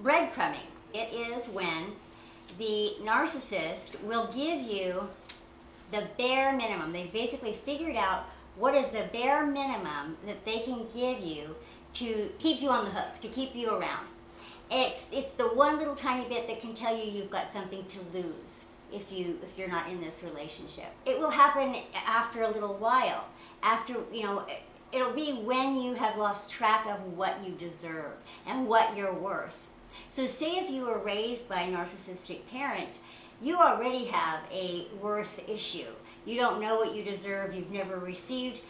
breadcrumbing. It is when the narcissist will give you the bare minimum. They've basically figured out what is the bare minimum that they can give you to keep you on the hook, to keep you around. It's the one little tiny bit that can tell you you've got something to lose if you're not in this relationship. It will happen after a little while. After, it'll be when you have lost track of what you deserve and what you're worth. So say if you were raised by narcissistic parents, you already have a worth issue. You don't know what you deserve. You've never received,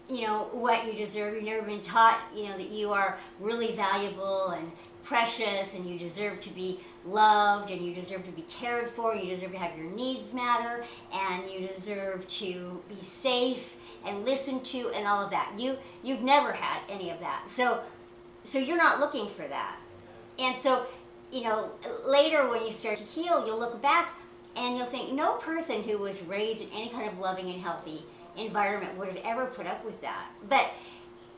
what you deserve. You've never been taught, that you are really valuable and precious, and you deserve to be loved, and you deserve to be cared for, and you deserve to have your needs matter, and you deserve to be safe and listened to, and all of that. You've never had any of that. So you're not looking for that. And so, later when you start to heal, you'll look back and you'll think no person who was raised in any kind of loving and healthy environment would have ever put up with that. But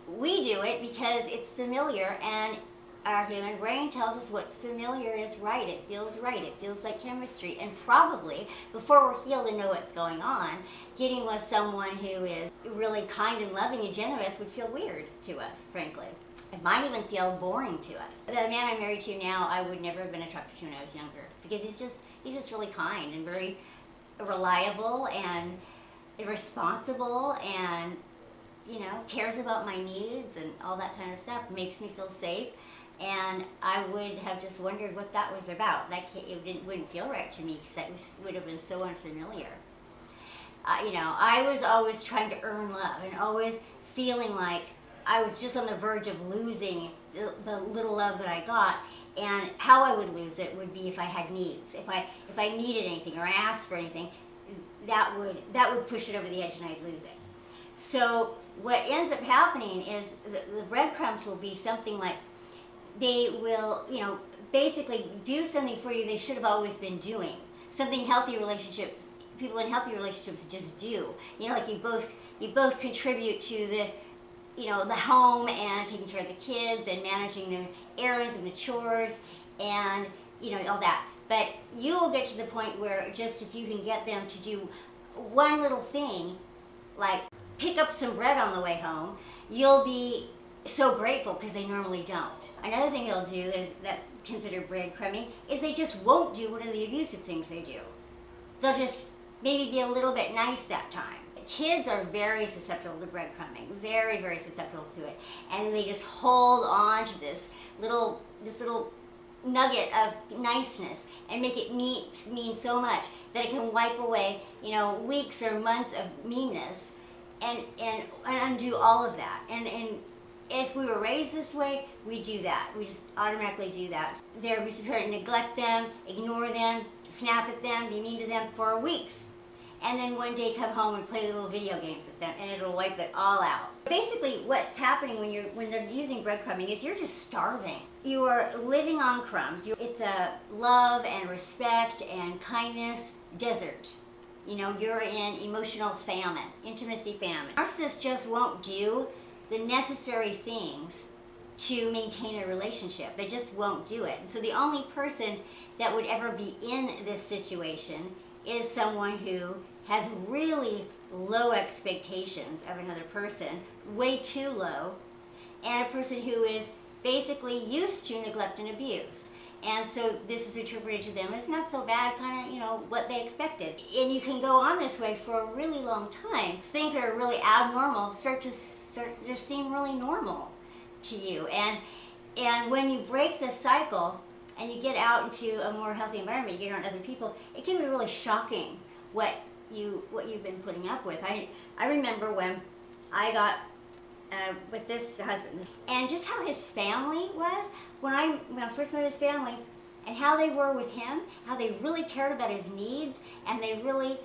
we do it because it's familiar, and our human brain tells us what's familiar is right. It feels right. It feels like chemistry. And probably, before we're healed and know what's going on, getting with someone who is really kind and loving and generous would feel weird to us, frankly. It might even feel boring to us. The man I'm married to now, I would never have been attracted to when I was younger, because he's just really kind and very reliable and responsible, and cares about my needs and all that kind of stuff. Makes me feel safe. And I would have just wondered what that was about. Wouldn't feel right to me, because that would have been so unfamiliar. I was always trying to earn love, and always feeling like I was just on the verge of losing the little love that I got. And how I would lose it would be if I had needs. If I needed anything or I asked for anything, that would push it over the edge, and I'd lose it. So what ends up happening is the breadcrumbs will be something like, they will, basically do something for you they should have always been doing. Something people in healthy relationships just do. Like you both contribute to the home, and taking care of the kids, and managing the errands and the chores, and all that. But you will get to the point where, just if you can get them to do one little thing, like pick up some bread on the way home, you'll be so grateful, because they normally don't. Another thing they'll do is that considered breadcrumbing is they just won't do one of the abusive things they do. They'll just maybe be a little bit nice that time. Kids are very susceptible to breadcrumbing, very, very susceptible to it, and they just hold on to this little nugget of niceness and make it mean so much that it can wipe away, weeks or months of meanness, and undo all of that. And if we were raised this way, we do that. We just automatically do that. Their abusive parent neglect them, ignore them, snap at them, be mean to them for weeks. And then one day come home and play little video games with them, and it'll wipe it all out. Basically, what's happening when they're using breadcrumbing is you're just starving. You are living on crumbs. It's a love and respect and kindness desert. You're in emotional famine, intimacy famine. Narcissists just won't do the necessary things to maintain a relationship. They just won't do it. And so the only person that would ever be in this situation is someone who has really low expectations of another person, way too low, and a person who is basically used to neglect and abuse. And so this is interpreted to them as not so bad, kind of, what they expected. And you can go on this way for a really long time. Things that are really abnormal start to just seem really normal to you. And when you break the cycle and you get out into a more healthy environment, you get around other people, it can be really shocking what you've been putting up with. I remember when I got with this husband, and just how his family was when I first met his family, and how they were with him, how they really cared about his needs, and they really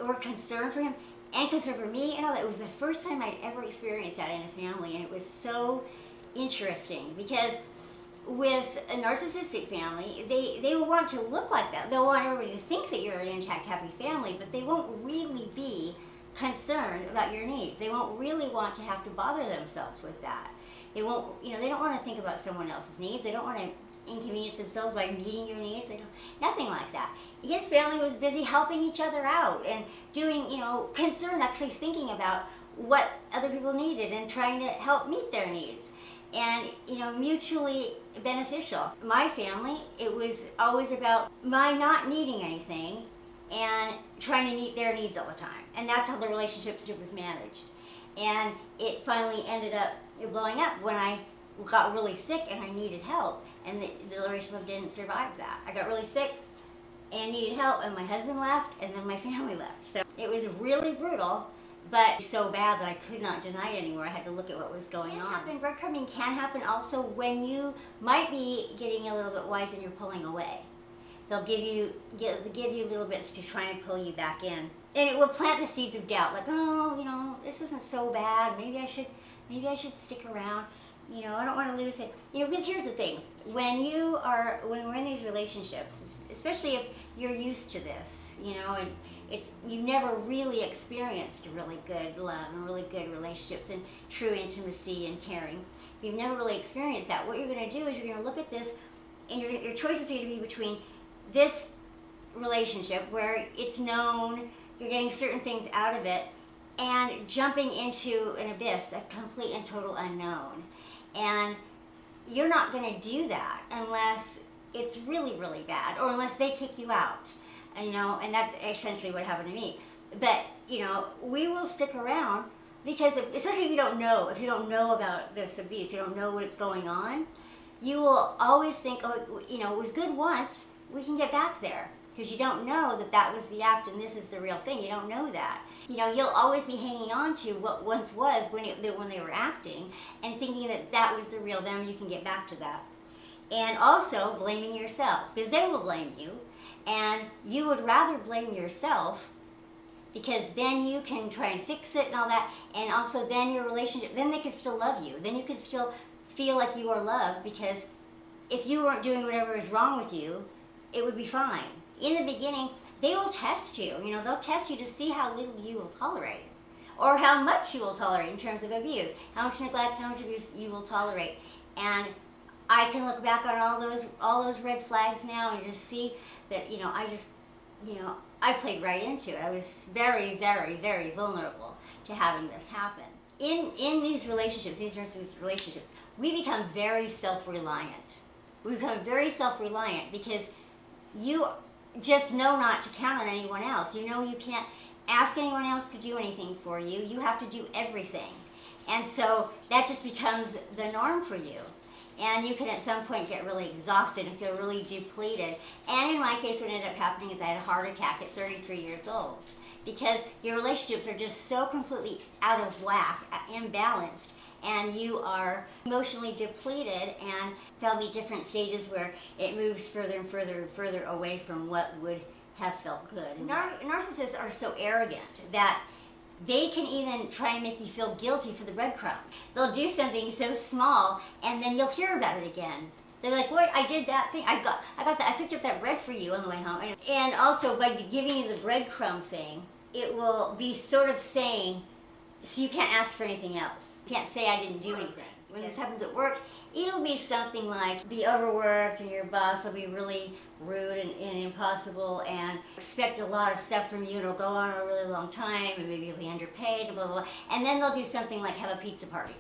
were concerned for him and concerned for me, and all that. It was the first time I'd ever experienced that in a family, and it was so interesting, because with a narcissistic family, they will want to look like that. They'll want everybody to think that you're an intact, happy family, but they won't really be concerned about your needs. They won't really want to have to bother themselves with that. They won't, they don't want to think about someone else's needs. They don't want to inconvenience themselves by meeting your needs. Nothing like that. His family was busy helping each other out and doing, concern, actually thinking about what other people needed and trying to help meet their needs. And, mutually beneficial. My family, it was always about my not needing anything and trying to meet their needs all the time. And that's how the relationship was managed. And it finally ended up blowing up when I got really sick and I needed help. And the relationship didn't survive that. I got really sick and needed help, and my husband left, and then my family left. So it was really brutal, but so bad that I could not deny it anymore. I had to look at what was going on. Breadcrumbing can happen also when you might be getting a little bit wise and you're pulling away. They'll give you little bits to try and pull you back in, and it will plant the seeds of doubt. Like, oh, this isn't so bad. Maybe I should stick around. I don't want to lose it. Because here's the thing: when we're in these relationships, especially if you're used to this, and you've never really experienced really good love and really good relationships and true intimacy and caring. If you've never really experienced that, what you're going to do is you're going to look at this, and your choices are going to be between this relationship where it's known, you're getting certain things out of it, and jumping into an abyss, a complete and total unknown. And you're not going to do that unless it's really, really bad, or unless they kick you out. And that's essentially what happened to me. But, we will stick around because, especially if you don't know about this abuse, you don't know what's going on, you will always think, it was good once, we can get back there. Because you don't know that was the act and this is the real thing. You don't know that. You'll always be hanging on to what once was when they were acting and thinking that was the real them. You can get back to that. And also blaming yourself, because they will blame you. And you would rather blame yourself because then you can try and fix it and all that. And also then your relationship, then they could still love you. Then you could still feel like you are loved, because if you weren't doing whatever is wrong with you, it would be fine. In the beginning, they will test you. They'll test you to see how little you will tolerate, or how much you will tolerate in terms of abuse, how much neglect, how much abuse you will tolerate. And I can look back on all those red flags now and just see that I played right into it. I was very, very, very vulnerable to having this happen. In these relationships, these narcissistic relationships, we become very self-reliant. We become very self-reliant because you just know not to count on anyone else. You can't ask anyone else to do anything for you. You have to do everything. And so that just becomes the norm for you. And you can at some point get really exhausted and feel really depleted. And in my case, what ended up happening is I had a heart attack at 33 years old. Because your relationships are just so completely out of whack, imbalanced, and you are emotionally depleted, and there'll be different stages where it moves further and further and further away from what would have felt good. Narcissists are so arrogant that they can even try and make you feel guilty for the breadcrumbs. They'll do something so small, and then you'll hear about it again. They're like, "What? I did that thing. I got that. I picked up that bread for you on the way home." And also, by giving you the breadcrumb thing, it will be sort of saying, so you can't ask for anything else. You can't say I didn't do anything. When this happens at work, it'll be something like be overworked and your boss will be really rude and impossible and expect a lot of stuff from you. It'll go on a really long time and maybe you'll be underpaid and blah, blah, blah. And then they'll do something like have a pizza party.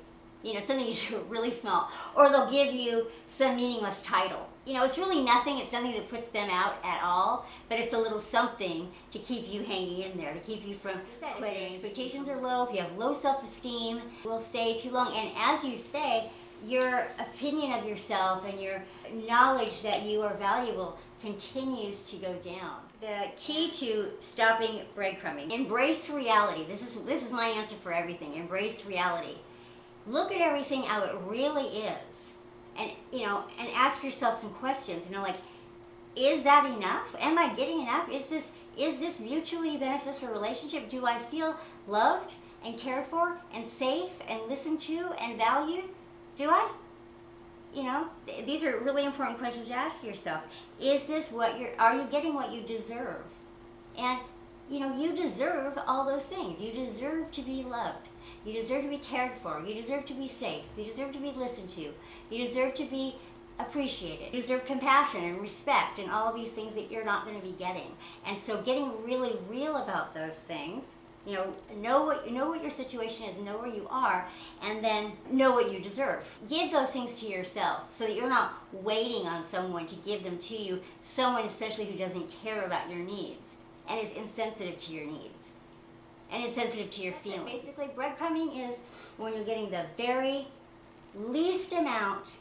Something you do really small. Or they'll give you some meaningless title. It's really nothing. It's nothing that puts them out at all, but it's a little something to keep you hanging in there, to keep you from quitting. If expectations are low, if you have low self-esteem, you will stay too long. And as you stay, your opinion of yourself and your knowledge that you are valuable continues to go down. The key to stopping breadcrumbing: embrace reality. This is my answer for everything. Embrace reality. Look at everything how it really is, and ask yourself some questions. Like, is that enough? Am I getting enough? Is this mutually beneficial relationship? Do I feel loved and cared for and safe and listened to and valued? Do I? These are really important questions to ask yourself. Is this are you getting what you deserve? And you deserve all those things. You deserve to be loved. You deserve to be cared for. You deserve to be safe. You deserve to be listened to. You deserve to be appreciated. You deserve compassion and respect and all these things that you're not going to be getting. And so getting really real about those things, know what your situation is, know where you are, and then know what you deserve. Give those things to yourself so that you're not waiting on someone to give them to you, someone especially who doesn't care about your needs and is insensitive to your needs and insensitive to your feelings. Basically, breadcrumbing is when you're getting the very least amount.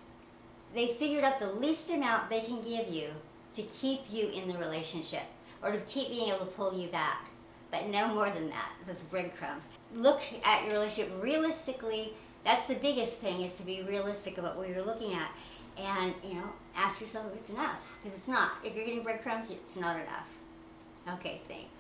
They figured out the least amount they can give you to keep you in the relationship or to keep being able to pull you back. But no more than that. That's breadcrumbs. Look at your relationship realistically. That's the biggest thing, is to be realistic about what you're looking at. And, ask yourself if it's enough. Because it's not. If you're getting breadcrumbs, it's not enough. Okay, thanks.